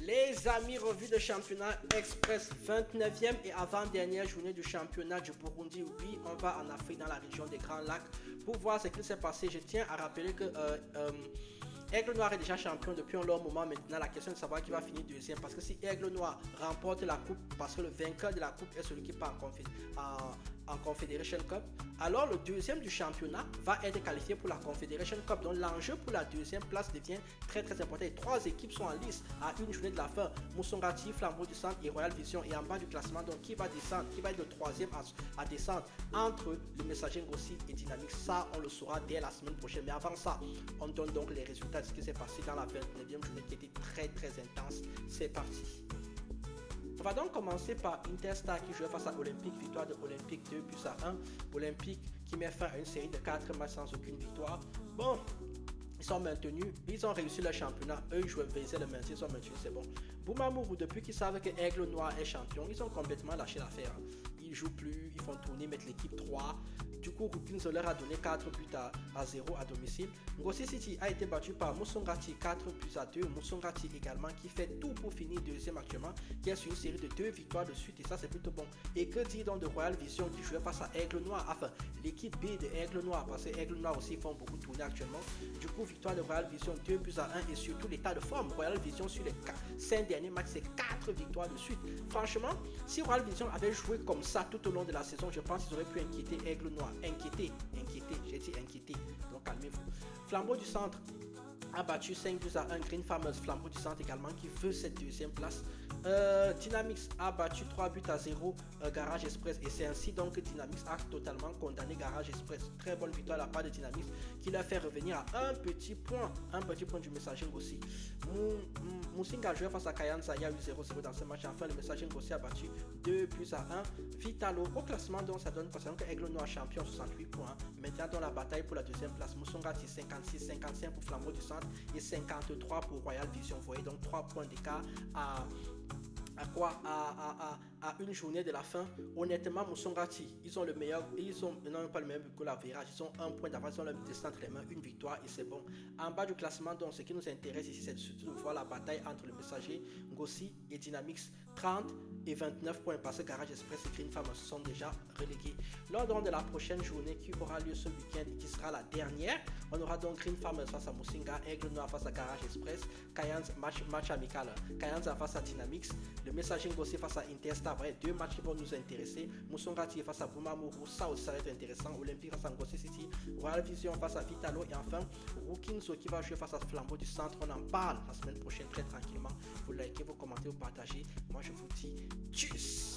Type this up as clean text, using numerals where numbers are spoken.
Les amis, revue de championnat express, 29e et avant-dernière journée du championnat du Burundi. Oui, on va en Afrique, dans la région des Grands Lacs, pour voir ce qui s'est passé. Je tiens à rappeler que Aigle Noir est déjà champion depuis un long moment maintenant. La question est de savoir qui va finir deuxième. Parce que si Aigle Noir remporte la coupe, parce que le vainqueur de la coupe est celui qui part en Confederation Cup, alors le deuxième du championnat va être qualifié pour la Confederation Cup. Donc l'enjeu pour la deuxième place devient très important. Les trois équipes sont en lice à une journée de la fin. Musongati, Flambeau du Centre et Royal Vision. Et en bas du classement, donc qui va descendre, qui va être le troisième à descendre entre le Messager Ngossi et Dynamique. Ça, on le saura dès la semaine prochaine. Mais avant ça, on donne donc les résultats de ce qui s'est passé dans la 29e journée qui était très intense. C'est parti. On va donc commencer par Interstar qui jouait face à Olympique, victoire de Olympique 2-1. Olympique qui met fin à une série de 4 matchs sans aucune victoire. Bon, ils sont maintenus, ils ont réussi le championnat, eux ils jouaient le maintien, ils sont maintenus, c'est bon. Boumamourou, depuis qu'ils savent que Aigle Noir est champion, ils ont complètement lâché l'affaire. Ils jouent plus, ils font tourner, mettre l'équipe 3. Du coup, Rukins leur a donné 4 buts à 0 à domicile. Ngossi City a été battu par Musongati 4 buts à 2. Musongati également qui fait tout pour finir deuxième actuellement, qui est sur une série de 2 victoires de suite et ça c'est plutôt bon. Et que dire donc de Royal Vision qui jouait face à Aigle Noir, enfin l'équipe B de Aigle Noir, parce que Aigle Noir aussi font beaucoup tourner actuellement. Du coup, victoire de Royal Vision 2 buts à 1 et surtout l'état de forme. Royal Vision sur les 5 derniers matchs, c'est 4 victoires de suite. Franchement, si Royal Vision avait joué comme ça tout au long de la saison, je pense qu'ils auraient pu inquiéter Aigle Noir. Inquiéter, j'ai dit inquiéter, donc calmez-vous. Flambeau du Centre a battu 5 buts à 1 Green Farmers. Flambeau du Centre également qui veut cette deuxième place. Dynamics a battu 3 buts à 0 Garage Express et c'est ainsi donc que Dynamics a totalement condamné Garage Express. Très bonne victoire à la part de Dynamics qui l'a fait revenir à un petit point du Messager Ngossi. Musinga a joué face à Kayanza, il y a eu 0-0 dans ce match. Enfin, le Messager Ngossi a battu 2 buts à 1 Vitalo. Au classement, donc ça donne concernant que Aigle Noir champion 68 points. Maintenant dans la bataille pour la deuxième place, Musongati 56-55 pour Flambeau du Centre et 53 pour Royal Vision. Vous voyez donc 3 points d'écart à une journée de la fin. Honnêtement, Musongati, ils ont le meilleur, ils ont non pas le même que la virage, ils ont un point d'avance, ils ont le destin entre les mains, une victoire et c'est bon. En bas du classement, donc ce qui nous intéresse ici, c'est surtout de voir la bataille entre le Messager Ngossi et Dynamics, 30 et 29 points parce que Garage Express et Green Farmers sont déjà relégués. Lors donc de la prochaine journée qui aura lieu ce week-end et qui sera la dernière, on aura donc Green Farmers face à Musinga, Aigle Noir face à Garage Express, Kayanza, match amical, Kayanza face à Dynamics, le Messager Ngossi face à Interstar. Voilà, 2 matchs qui vont nous intéresser. Musongati face à Boumamourou, ça aussi ça va être intéressant. Olympique face à Ngossi City, Royal Vision face à Vitalo et enfin Rukinzo qui va jouer face à Flambeau du Centre. On en parle la semaine prochaine très tranquillement. Vous likez, vous commentez, vous partagez. Moi je vous dis tchuss.